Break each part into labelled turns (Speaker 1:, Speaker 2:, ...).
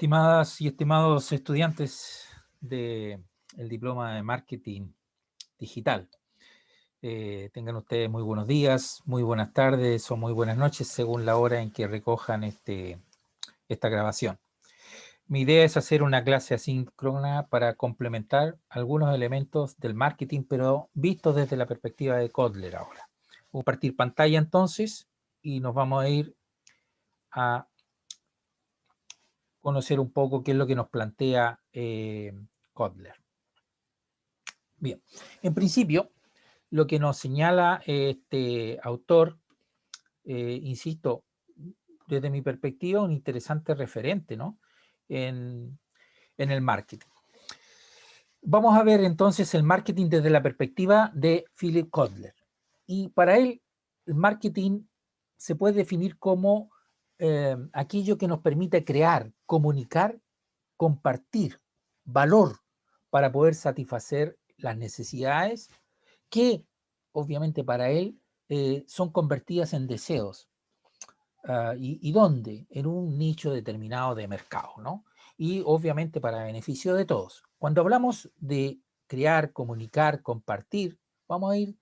Speaker 1: Estimadas y estimados estudiantes del diploma de marketing digital, tengan ustedes muy buenos días, muy buenas tardes o muy buenas noches según la hora en que recojan esta grabación. Mi idea es hacer una clase asíncrona para complementar algunos elementos del marketing, pero vistos desde la perspectiva de Kotler ahora. Voy a compartir pantalla entonces y nos vamos a ir a conocer un poco qué es lo que nos plantea Kotler. Bien, en principio, lo que nos señala este autor, insisto, desde mi perspectiva, un interesante referente, ¿no? en el marketing. Vamos a ver entonces el marketing desde la perspectiva de Philip Kotler. Y para él, el marketing se puede definir como aquello que nos permite crear, comunicar, compartir valor para poder satisfacer las necesidades que obviamente para él son convertidas en deseos. ¿Y dónde? En un nicho determinado de mercado, ¿no? Y obviamente para beneficio de todos. Cuando hablamos de crear, comunicar, compartir, vamos a ir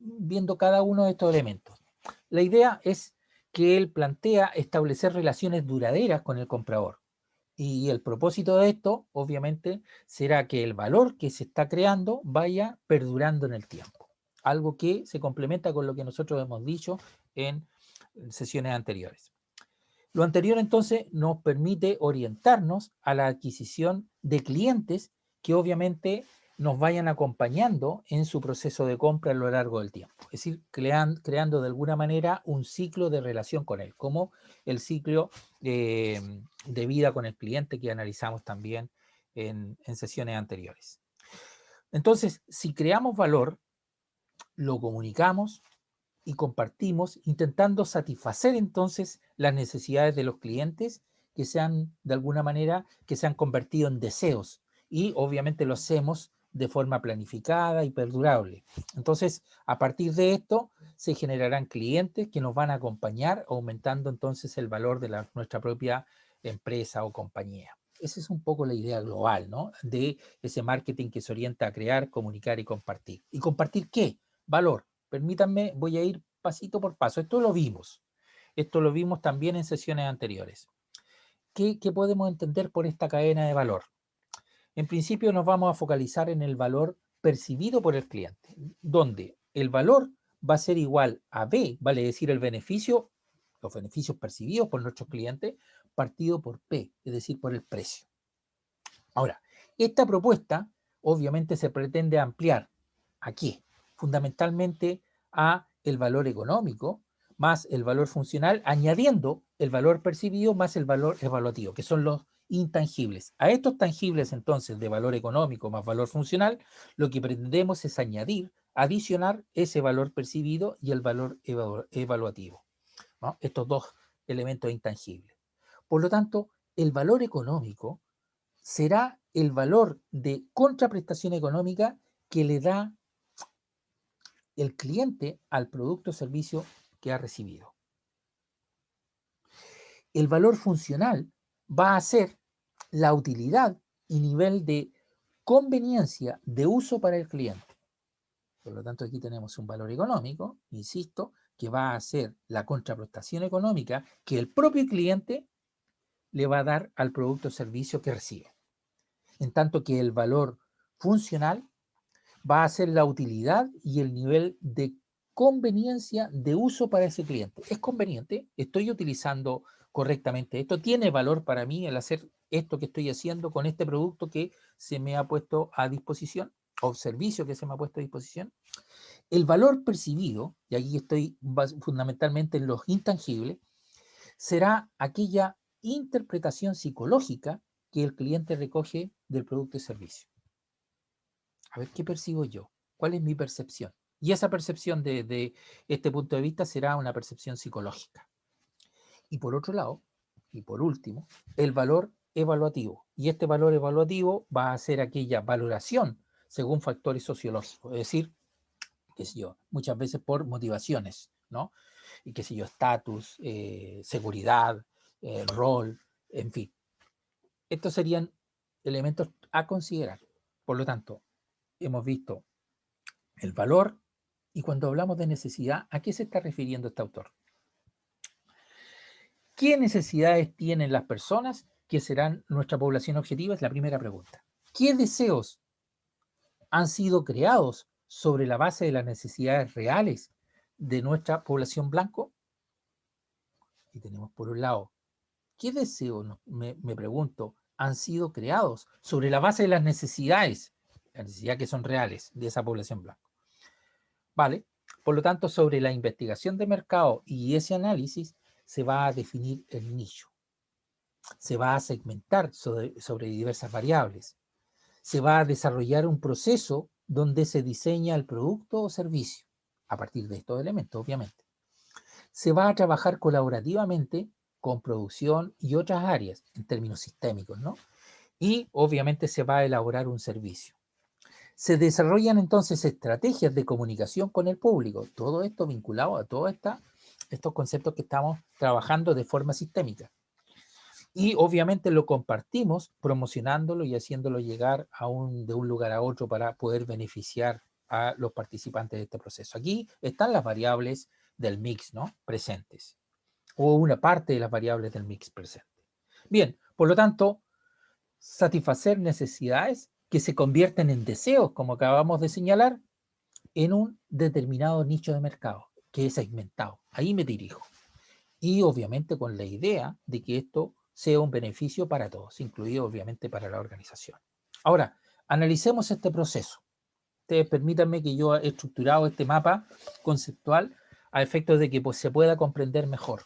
Speaker 1: viendo cada uno de estos elementos. La idea es que él plantea establecer relaciones duraderas con el comprador. Y el propósito de esto, obviamente, será que el valor que se está creando vaya perdurando en el tiempo. Algo que se complementa con lo que nosotros hemos dicho en sesiones anteriores. Lo anterior entonces nos permite orientarnos a la adquisición de clientes que obviamente nos vayan acompañando en su proceso de compra a lo largo del tiempo. Es decir, creando de alguna manera un ciclo de relación con él, como el ciclo de vida con el cliente que analizamos también en sesiones anteriores. Entonces, si creamos valor, lo comunicamos y compartimos, intentando satisfacer entonces las necesidades de los clientes que se han, de alguna manera, que se han convertido en deseos, y obviamente lo hacemos de forma planificada y perdurable. Entonces, a partir de esto, se generarán clientes que nos van a acompañar, aumentando entonces el valor de nuestra propia empresa o compañía. Esa es un poco la idea global, ¿no? De ese marketing que se orienta a crear, comunicar y compartir. ¿Y compartir qué? Valor. Permítanme, voy a ir pasito por paso. Esto lo vimos también en sesiones anteriores. ¿Qué podemos entender por esta cadena de valor? En principio nos vamos a focalizar en el valor percibido por el cliente, donde el valor va a ser igual a B, vale decir los beneficios percibidos por nuestros clientes, partido por P, es decir, por el precio. Ahora, esta propuesta obviamente se pretende ampliar. ¿A qué? Fundamentalmente a el valor económico más el valor funcional, añadiendo el valor percibido más el valor evaluativo, que son los intangibles. A estos tangibles entonces de valor económico más valor funcional, lo que pretendemos es añadir, adicionar ese valor percibido y el valor evaluativo, ¿no? Estos dos elementos intangibles. Por lo tanto, el valor económico será el valor de contraprestación económica que le da el cliente al producto o servicio que ha recibido. El valor funcional va a ser la utilidad y nivel de conveniencia de uso para el cliente. Por lo tanto, aquí tenemos un valor económico, insisto, que va a ser la contraprestación económica que el propio cliente le va a dar al producto o servicio que recibe. En tanto que el valor funcional va a ser la utilidad y el nivel de conveniencia de uso para ese cliente. ¿Es conveniente? ¿Estoy utilizando correctamente esto? ¿Tiene valor para mí el hacer esto que estoy haciendo con este producto que se me ha puesto a disposición o servicio que se me ha puesto a disposición? El valor percibido, y aquí estoy fundamentalmente en los intangibles, será aquella interpretación psicológica que el cliente recoge del producto y servicio. A ver, ¿qué percibo yo? ¿Cuál es mi percepción? Y esa percepción de este punto de vista será una percepción psicológica. Y por otro lado, y por último, el valor evaluativo. Y este valor evaluativo va a ser aquella valoración según factores sociológicos, es decir, qué sé yo, muchas veces por motivaciones, ¿no? Y qué sé yo, estatus, seguridad, rol, en fin. Estos serían elementos a considerar. Por lo tanto, hemos visto el valor y cuando hablamos de necesidad, ¿a qué se está refiriendo este autor? ¿Qué necesidades tienen las personas que serán nuestra población objetiva? Es la primera pregunta. ¿Qué deseos han sido creados sobre la base de las necesidades reales de nuestra población blanco? Y tenemos por un lado, ¿qué deseos, me pregunto, han sido creados sobre la base de las necesidades que son reales de esa población blanca? ¿Vale? Por lo tanto, sobre la investigación de mercado y ese análisis se va a definir el nicho. Se va a segmentar sobre diversas variables. Se va a desarrollar un proceso donde se diseña el producto o servicio, a partir de estos elementos, obviamente. Se va a trabajar colaborativamente con producción y otras áreas, en términos sistémicos, ¿no? Y obviamente se va a elaborar un servicio. Se desarrollan entonces estrategias de comunicación con el público, todo esto vinculado a todos estos conceptos que estamos trabajando de forma sistémica. Y obviamente lo compartimos promocionándolo y haciéndolo llegar de un lugar a otro para poder beneficiar a los participantes de este proceso. Aquí están las variables del mix, ¿no? Presentes, o una parte de las variables del mix presente. Bien, por lo tanto, satisfacer necesidades que se convierten en deseos, como acabamos de señalar, en un determinado nicho de mercado, que es segmentado. Ahí me dirijo. Y obviamente con la idea de que esto sea un beneficio para todos, incluido obviamente para la organización. Ahora, analicemos este proceso. Ustedes permítanme que yo he estructurado este mapa conceptual a efectos de que pues, se pueda comprender mejor.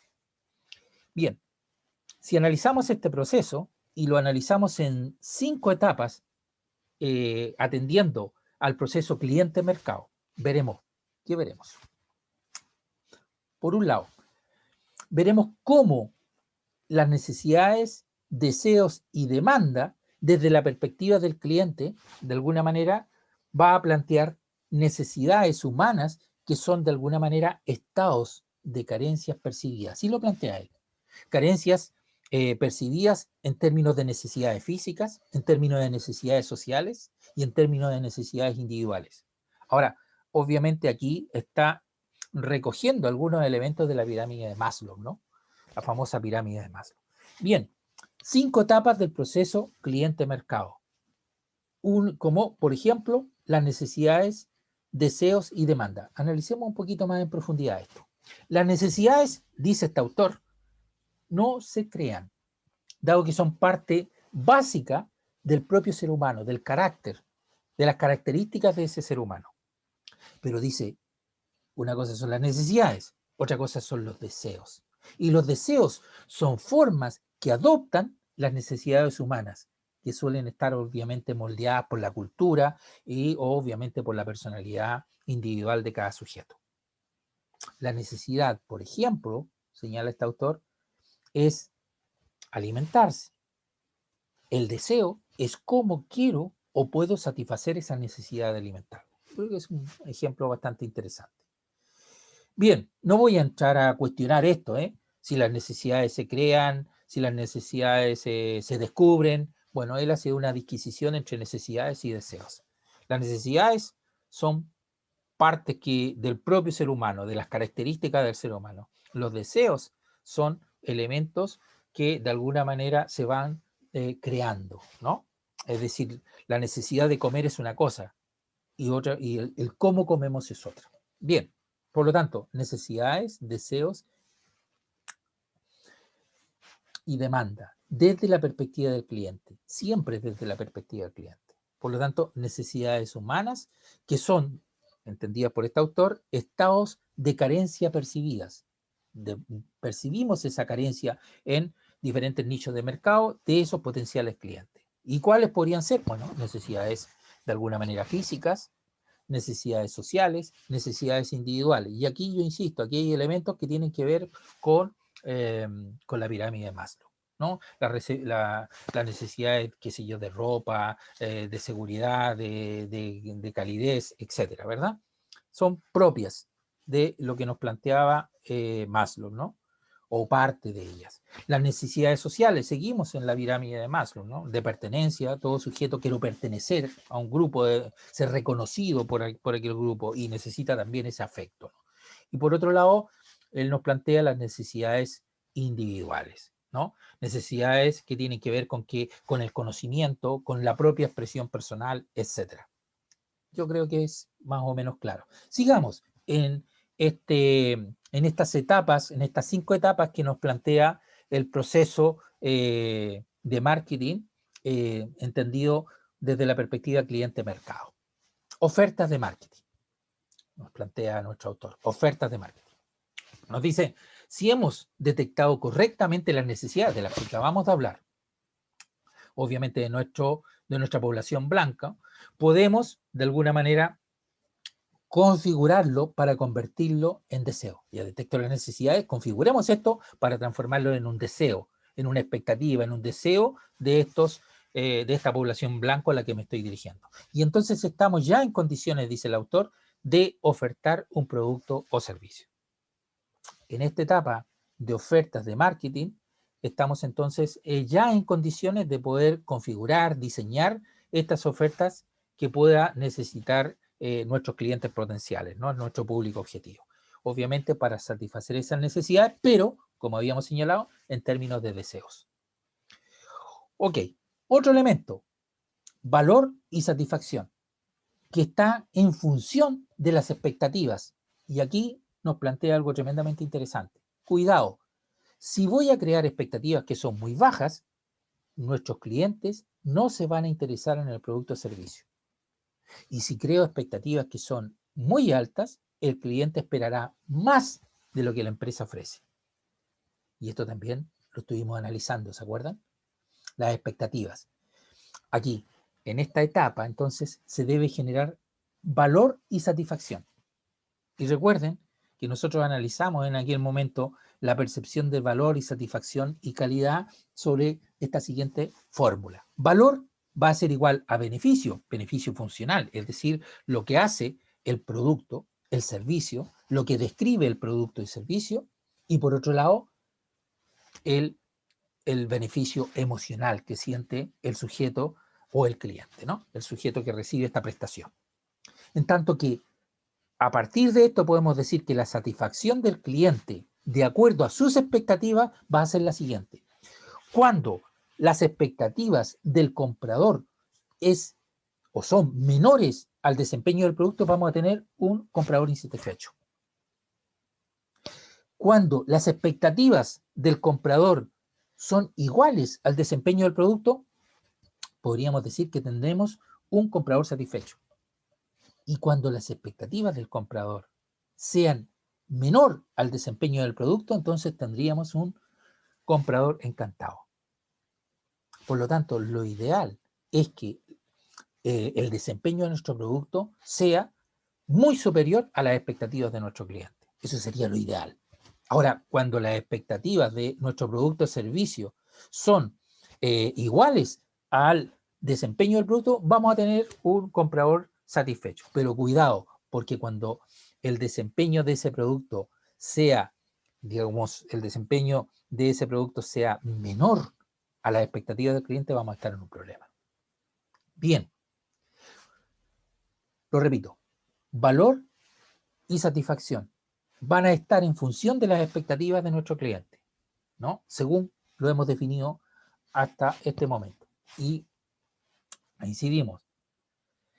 Speaker 1: Bien, si analizamos este proceso y lo analizamos en 5 etapas, atendiendo al proceso cliente-mercado, veremos. ¿Qué veremos? Por un lado, veremos cómo las necesidades, deseos y demanda desde la perspectiva del cliente, de alguna manera, va a plantear necesidades humanas que son de alguna manera estados de carencias percibidas. Así lo plantea él. Carencias percibidas en términos de necesidades físicas, en términos de necesidades sociales y en términos de necesidades individuales. Ahora, obviamente aquí está recogiendo algunos elementos de la pirámide de Maslow, ¿no? La famosa pirámide de Maslow. Bien, 5 etapas del proceso cliente-mercado. Como, por ejemplo, las necesidades, deseos y demanda. Analicemos un poquito más en profundidad esto. Las necesidades, dice este autor, no se crean, dado que son parte básica del propio ser humano, del carácter, de las características de ese ser humano. Pero dice, una cosa son las necesidades, otra cosa son los deseos. Y los deseos son formas que adoptan las necesidades humanas, que suelen estar obviamente moldeadas por la cultura y obviamente por la personalidad individual de cada sujeto. La necesidad, por ejemplo, señala este autor, es alimentarse. El deseo es cómo quiero o puedo satisfacer esa necesidad de alimentarme. Creo que es un ejemplo bastante interesante. Bien, no voy a entrar a cuestionar esto, si las necesidades se crean, si las necesidades se descubren. Bueno, él hace una disquisición entre necesidades y deseos. Las necesidades son partes del propio ser humano, de las características del ser humano. Los deseos son elementos que de alguna manera se van creando, ¿no? Es decir, la necesidad de comer es una cosa y el cómo comemos es otra. Bien, por lo tanto, necesidades, deseos y demanda desde la perspectiva del cliente, siempre desde la perspectiva del cliente. Por lo tanto, necesidades humanas que son, entendidas por este autor, estados de carencia percibidas. Percibimos esa carencia en diferentes nichos de mercado de esos potenciales clientes. ¿Y cuáles podrían ser? Bueno, necesidades de alguna manera físicas, necesidades sociales, necesidades individuales. Y aquí yo insisto, aquí hay elementos que tienen que ver con la pirámide de Maslow, ¿no? La necesidad, qué sé yo, de ropa, de seguridad, de calidez, etcétera, ¿verdad? Son propias de lo que nos planteaba Maslow, ¿no? o parte de ellas. Las necesidades sociales, seguimos en la pirámide de Maslow, ¿no? De pertenencia, todo sujeto quiere pertenecer a un grupo, ser reconocido por aquel grupo y necesita también ese afecto, ¿no? Y por otro lado, él nos plantea las necesidades individuales, ¿no? Necesidades que tienen que ver con el conocimiento, con la propia expresión personal, etc. Yo creo que es más o menos claro. Sigamos en estas etapas, en estas 5 etapas que nos plantea el proceso de marketing, entendido desde la perspectiva cliente-mercado. Ofertas de marketing, nos plantea nuestro autor, ofertas de marketing. Nos dice, si hemos detectado correctamente las necesidades de las que acabamos de hablar, obviamente de nuestra población blanca, podemos de alguna manera configurarlo para convertirlo en deseo. Ya detecto las necesidades, configuremos esto para transformarlo en un deseo, en una expectativa, en un deseo de esta población blanca a la que me estoy dirigiendo. Y entonces estamos ya en condiciones, dice el autor, de ofertar un producto o servicio. En esta etapa de ofertas de marketing, estamos entonces ya en condiciones de poder configurar, diseñar estas ofertas que pueda necesitar nuestros clientes potenciales, ¿no? Nuestro público objetivo. Obviamente para satisfacer esas necesidades, pero, como habíamos señalado, en términos de deseos. Ok, otro elemento, valor y satisfacción, que está en función de las expectativas. Y aquí nos plantea algo tremendamente interesante. Cuidado, si voy a crear expectativas que son muy bajas, nuestros clientes no se van a interesar en el producto o servicio. Y si creo expectativas que son muy altas, el cliente esperará más de lo que la empresa ofrece. Y esto también lo estuvimos analizando, ¿se acuerdan? Las expectativas. Aquí, en esta etapa, entonces, se debe generar valor y satisfacción. Y recuerden que nosotros analizamos en aquel momento la percepción de valor y satisfacción y calidad sobre esta siguiente fórmula. Valor va a ser igual a beneficio, beneficio funcional, es decir, lo que hace el producto, el servicio, lo que describe el producto y servicio, y por otro lado, el beneficio emocional que siente el sujeto o el cliente, ¿no? El sujeto que recibe esta prestación. En tanto que a partir de esto podemos decir que la satisfacción del cliente, de acuerdo a sus expectativas, va a ser la siguiente. Cuando las expectativas del comprador son menores al desempeño del producto, vamos a tener un comprador insatisfecho. Cuando las expectativas del comprador son iguales al desempeño del producto, podríamos decir que tendremos un comprador satisfecho. Y cuando las expectativas del comprador sean menor al desempeño del producto, entonces tendríamos un comprador encantado. Por lo tanto, lo ideal es que el desempeño de nuestro producto sea muy superior a las expectativas de nuestro cliente. Eso sería lo ideal. Ahora, cuando las expectativas de nuestro producto o servicio son iguales al desempeño del producto, vamos a tener un comprador satisfecho. Pero cuidado, porque cuando el desempeño de ese producto sea, digamos, el desempeño de ese producto sea menor a las expectativas del cliente, vamos a estar en un problema. Bien, lo repito, valor y satisfacción van a estar en función de las expectativas de nuestro cliente, ¿no? Según lo hemos definido hasta este momento. Y incidimos.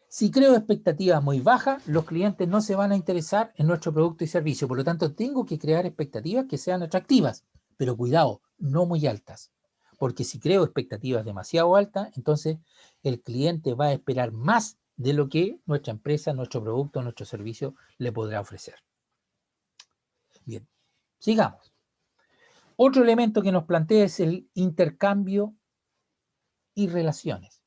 Speaker 1: Si creo expectativas muy bajas, los clientes no se van a interesar en nuestro producto y servicio. Por lo tanto, tengo que crear expectativas que sean atractivas. Pero cuidado, no muy altas. Porque si creo expectativas demasiado altas, entonces el cliente va a esperar más de lo que nuestra empresa, nuestro producto, nuestro servicio le podrá ofrecer. Bien, sigamos. Otro elemento que nos plantea es el intercambio y relaciones,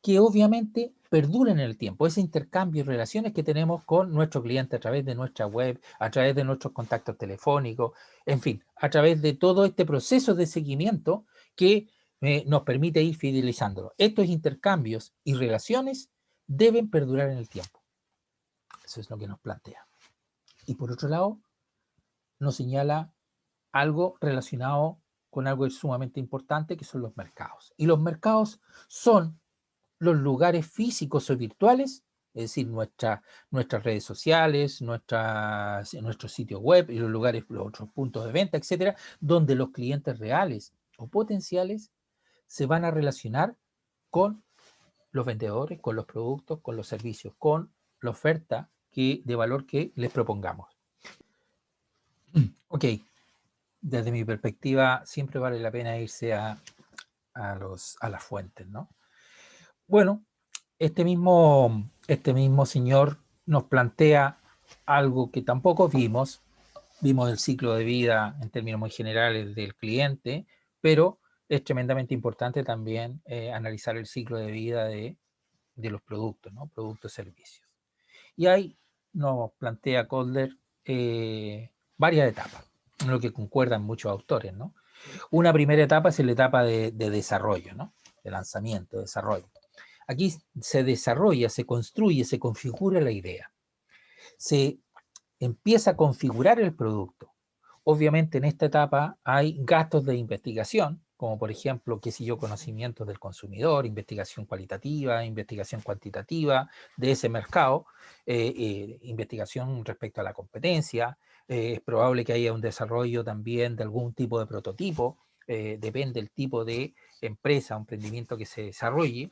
Speaker 1: que obviamente perduran en el tiempo. Ese intercambio y relaciones que tenemos con nuestro cliente a través de nuestra web, a través de nuestros contactos telefónicos, en fin, a través de todo este proceso de seguimiento que nos permite ir fidelizándolo. Estos intercambios y relaciones deben perdurar en el tiempo. Eso es lo que nos plantea. Y por otro lado, nos señala algo relacionado con algo sumamente importante, que son los mercados. Y los mercados son los lugares físicos o virtuales, es decir, nuestras redes sociales, nuestros sitios web y los lugares, los otros puntos de venta, etcétera, donde los clientes reales o potenciales se van a relacionar con los vendedores, con los productos, con los servicios, con la oferta de valor que les propongamos. Ok, desde mi perspectiva, siempre vale la pena irse a las fuentes, ¿no? Bueno, este mismo señor nos plantea algo que tampoco vimos el ciclo de vida en términos muy generales del cliente, pero es tremendamente importante también analizar el ciclo de vida de los productos, ¿no? Productos y servicios. Y ahí nos plantea Kotler varias etapas, en lo que concuerdan muchos autores, ¿no? Una primera etapa es la etapa de desarrollo, ¿no? De lanzamiento, de desarrollo. Aquí se desarrolla, se construye, se configura la idea. Se empieza a configurar el producto. Obviamente en esta etapa hay gastos de investigación, como por ejemplo, qué sé yo, conocimientos del consumidor, investigación cualitativa, investigación cuantitativa de ese mercado, investigación respecto a la competencia. Es probable que haya un desarrollo también de algún tipo de prototipo, depende del tipo de empresa o emprendimiento que se desarrolle.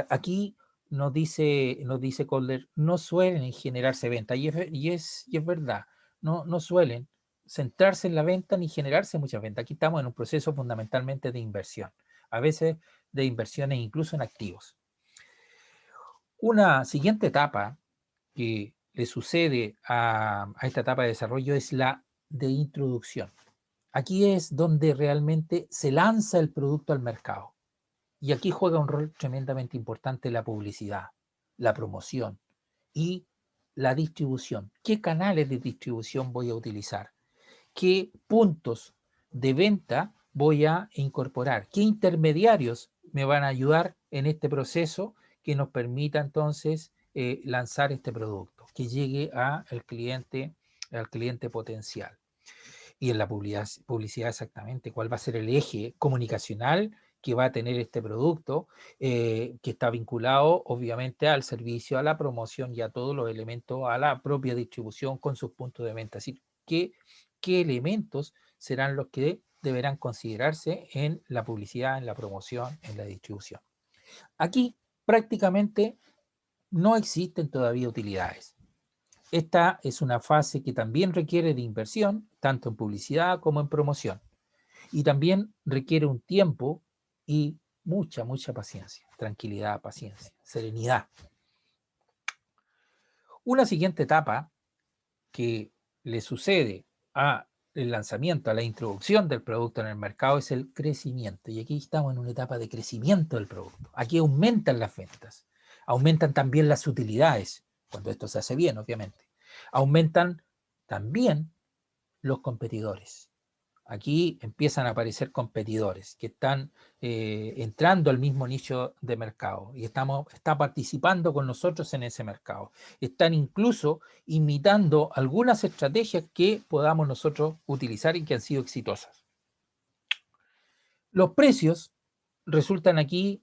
Speaker 1: Aquí nos dice Kotler, no suelen generarse ventas, y es verdad, no suelen centrarse en la venta ni generarse muchas ventas. Aquí estamos en un proceso fundamentalmente de inversión, a veces de inversiones incluso en activos. Una siguiente etapa que le sucede a esta etapa de desarrollo es la de introducción. Aquí es donde realmente se lanza el producto al mercado. Y aquí juega un rol tremendamente importante la publicidad, la promoción y la distribución. ¿Qué canales de distribución voy a utilizar? ¿Qué puntos de venta voy a incorporar? ¿Qué intermediarios me van a ayudar en este proceso que nos permita entonces lanzar este producto, que llegue al cliente potencial? Y en la publicidad exactamente, cuál va a ser el eje comunicacional que va a tener este producto, que está vinculado obviamente al servicio, a la promoción y a todos los elementos, a la propia distribución con sus puntos de venta. Es decir, qué elementos serán los que deberán considerarse en la publicidad, en la promoción, en la distribución. Aquí prácticamente no existen todavía utilidades. Esta es una fase que también requiere de inversión, tanto en publicidad como en promoción. Y también requiere un tiempo y mucha paciencia, tranquilidad, paciencia, serenidad. Una siguiente etapa que le sucede al lanzamiento, a la introducción del producto en el mercado es el crecimiento. Y aquí estamos en una etapa de crecimiento del producto. Aquí aumentan las ventas, aumentan también las utilidades, cuando esto se hace bien, obviamente. Aumentan también los competidores. Aquí empiezan a aparecer competidores que están entrando al mismo nicho de mercado y está participando con nosotros en ese mercado. Están incluso imitando algunas estrategias que podamos nosotros utilizar y que han sido exitosas. Los precios resultan aquí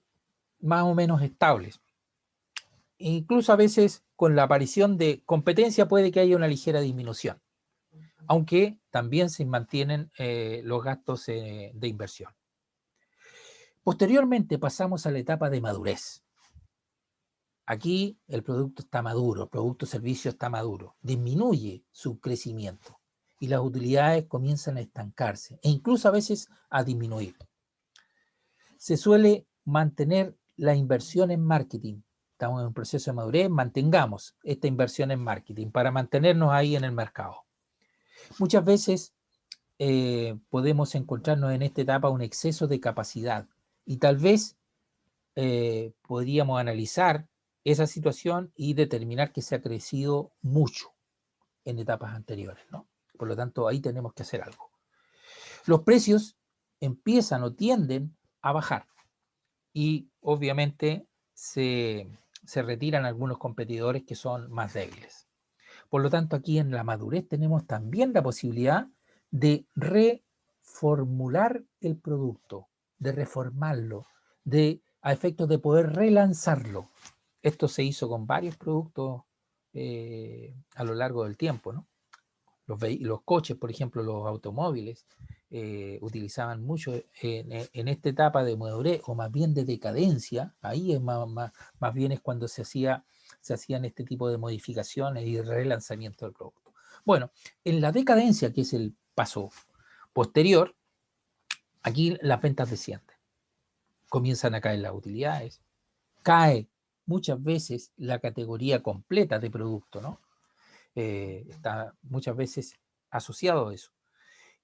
Speaker 1: más o menos estables. Incluso a veces con la aparición de competencia puede que haya una ligera disminución, aunque también se mantienen los gastos de inversión. Posteriormente pasamos a la etapa de madurez. Aquí el producto está maduro, el producto o servicio está maduro, disminuye su crecimiento y las utilidades comienzan a estancarse e incluso a veces a disminuir. Se suele mantener la inversión en marketing. Estamos en un proceso de madurez, mantengamos esta inversión en marketing para mantenernos ahí en el mercado. Muchas veces podemos encontrarnos en esta etapa un exceso de capacidad y tal vez podríamos analizar esa situación y determinar que se ha crecido mucho en etapas anteriores, ¿no? Por lo tanto, ahí tenemos que hacer algo. Los precios empiezan o tienden a bajar y obviamente se retiran algunos competidores que son más débiles. Por lo tanto, aquí en la madurez tenemos también la posibilidad de reformular el producto, de reformarlo, a efectos de poder relanzarlo. Esto se hizo con varios productos a lo largo del tiempo, ¿no? Los coches, por ejemplo, los automóviles, utilizaban mucho en esta etapa de madurez, o más bien de decadencia. Ahí es más bien es cuando se hacían este tipo de modificaciones y relanzamiento del producto. Bueno, en la decadencia, que es el paso posterior, aquí las ventas descienden, comienzan a caer las utilidades, cae muchas veces la categoría completa de producto, ¿no? Está muchas veces asociado a eso.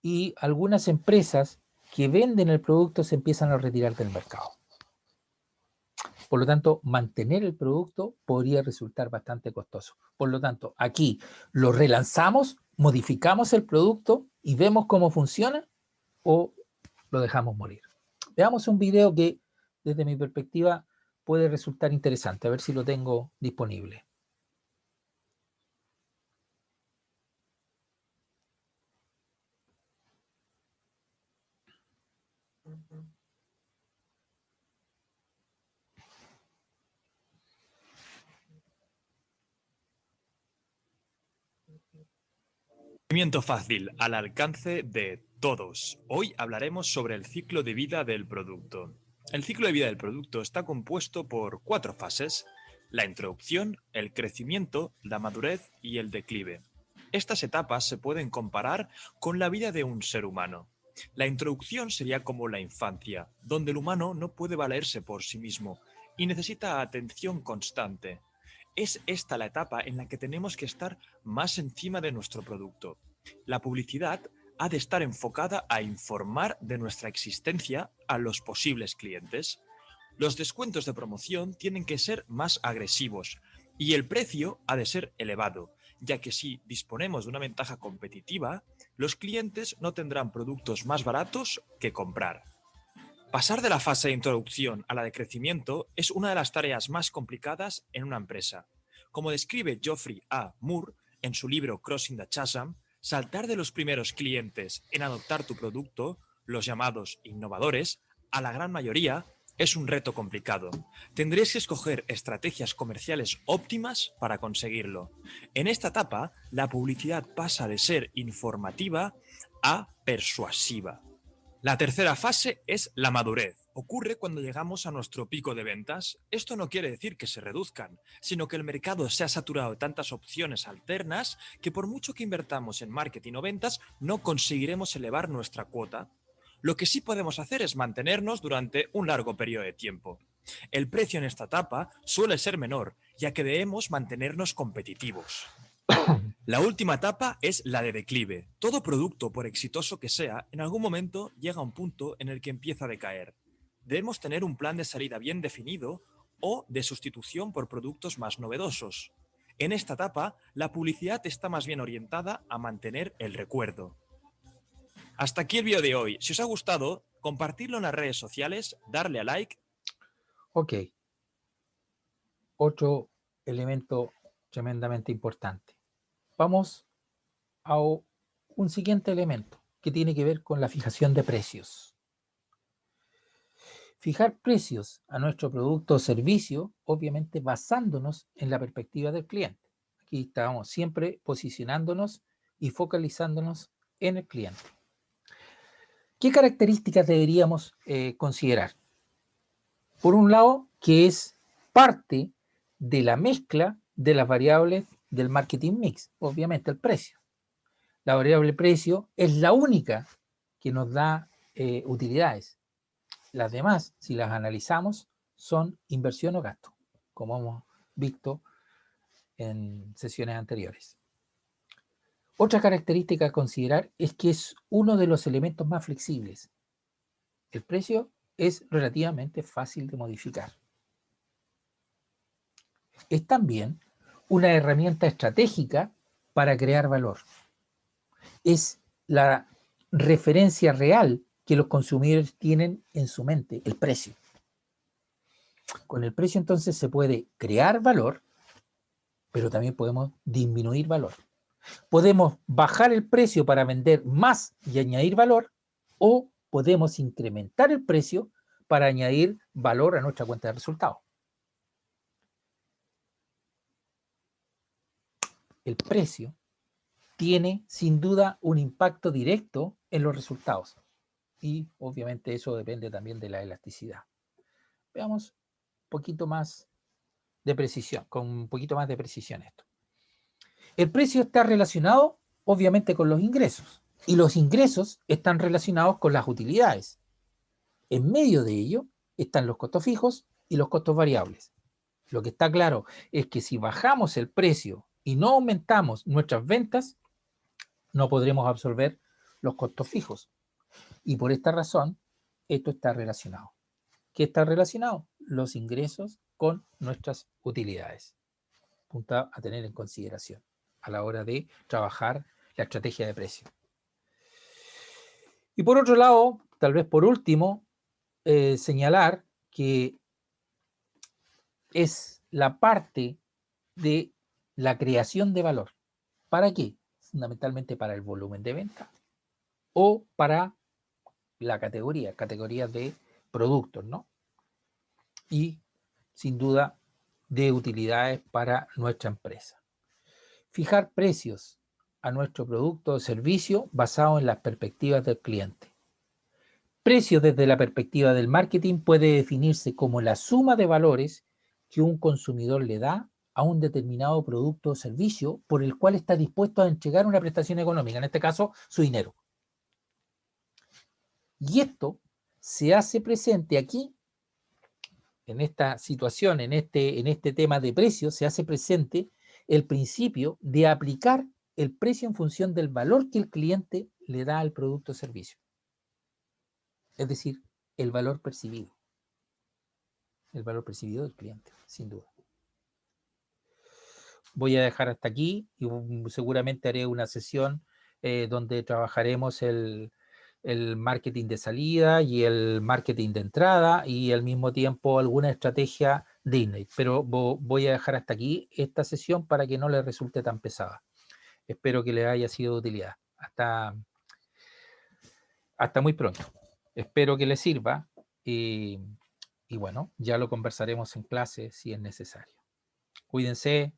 Speaker 1: Y algunas empresas que venden el producto se empiezan a retirar del mercado. Por lo tanto, mantener el producto podría resultar bastante costoso. Por lo tanto, aquí lo relanzamos, modificamos el producto y vemos cómo funciona, o lo dejamos morir. Veamos un video que, desde mi perspectiva, puede resultar interesante. A ver si lo tengo disponible.
Speaker 2: Conocimiento fácil, al alcance de todos. Hoy hablaremos sobre el ciclo de vida del producto. El ciclo de vida del producto está compuesto por 4 fases: la introducción, el crecimiento, la madurez y el declive. Estas etapas se pueden comparar con la vida de un ser humano. La introducción sería como la infancia, donde el humano no puede valerse por sí mismo y necesita atención constante. Es esta la etapa en la que tenemos que estar más encima de nuestro producto. La publicidad ha de estar enfocada a informar de nuestra existencia a los posibles clientes. Los descuentos de promoción tienen que ser más agresivos y el precio ha de ser elevado, ya que si disponemos de una ventaja competitiva, los clientes no tendrán productos más baratos que comprar. Pasar de la fase de introducción a la de crecimiento es una de las tareas más complicadas en una empresa. Como describe Geoffrey A. Moore en su libro Crossing the Chasm, saltar de los primeros clientes en adoptar tu producto, los llamados innovadores, a la gran mayoría, es un reto complicado. Tendréis que escoger estrategias comerciales óptimas para conseguirlo. En esta etapa, la publicidad pasa de ser informativa a persuasiva. La tercera fase es la madurez. Ocurre cuando llegamos a nuestro pico de ventas. Esto no quiere decir que se reduzcan, sino que el mercado se ha saturado de tantas opciones alternas que por mucho que invertamos en marketing o ventas, no conseguiremos elevar nuestra cuota. Lo que sí podemos hacer es mantenernos durante un largo periodo de tiempo. El precio en esta etapa suele ser menor, ya que debemos mantenernos competitivos. La última etapa es la de declive. Todo producto, por exitoso que sea, en algún momento llega a un punto en el que empieza a decaer. Debemos tener un plan de salida bien definido o de sustitución por productos más novedosos. En esta etapa, la publicidad está más bien orientada a mantener el recuerdo. Hasta aquí el vídeo de hoy. Si os ha gustado, compartirlo en las redes sociales, darle a like.
Speaker 1: Ok. Otro elemento tremendamente importante. Vamos a un siguiente elemento que tiene que ver con la fijación de precios. Fijar precios a nuestro producto o servicio, obviamente basándonos en la perspectiva del cliente. Aquí estamos siempre posicionándonos y focalizándonos en el cliente. ¿Qué características deberíamos considerar? Por un lado, que es parte de la mezcla de las variables del marketing mix, obviamente el precio. La variable precio es la única que nos da utilidades. Las demás, si las analizamos, son inversión o gasto, como hemos visto en sesiones anteriores. Otra característica a considerar es que es uno de los elementos más flexibles. El precio es relativamente fácil de modificar. Es también una herramienta estratégica para crear valor. Es la referencia real que los consumidores tienen en su mente, el precio. Con el precio entonces se puede crear valor, pero también podemos disminuir valor. Podemos bajar el precio para vender más y añadir valor, o podemos incrementar el precio para añadir valor a nuestra cuenta de resultados. El precio tiene sin duda un impacto directo en los resultados, y obviamente eso depende también de la elasticidad. Veamos un poquito más de precisión, con un poquito más de precisión esto. El precio está relacionado obviamente con los ingresos, y los ingresos están relacionados con las utilidades. En medio de ello están los costos fijos y los costos variables. Lo que está claro es que si bajamos el precio y no aumentamos nuestras ventas, no podremos absorber los costos fijos. Y por esta razón, esto está relacionado. ¿Qué está relacionado? Los ingresos con nuestras utilidades. Punto a tener en consideración a la hora de trabajar la estrategia de precio. Y por otro lado, tal vez por último, señalar que es la parte de la creación de valor. ¿Para qué? Fundamentalmente para el volumen de venta o para la categorías de productos, ¿no? Y sin duda de utilidades para nuestra empresa. Fijar precios a nuestro producto o servicio basado en las perspectivas del cliente. Precio desde la perspectiva del marketing puede definirse como la suma de valores que un consumidor le da a un determinado producto o servicio por el cual está dispuesto a entregar una prestación económica, en este caso, su dinero. Y esto se hace presente aquí, en esta situación, en este tema de precios, se hace presente el principio de aplicar el precio en función del valor que el cliente le da al producto o servicio. Es decir, el valor percibido del cliente, sin duda. Voy a dejar hasta aquí y seguramente haré una sesión donde trabajaremos el marketing de salida y el marketing de entrada y al mismo tiempo alguna estrategia de insight. Pero voy a dejar hasta aquí esta sesión para que no les resulte tan pesada. Espero que les haya sido de utilidad. Hasta muy pronto. Espero que les sirva y bueno, ya lo conversaremos en clase si es necesario. Cuídense,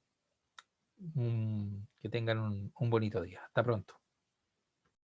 Speaker 1: que tengan un bonito día. Hasta pronto.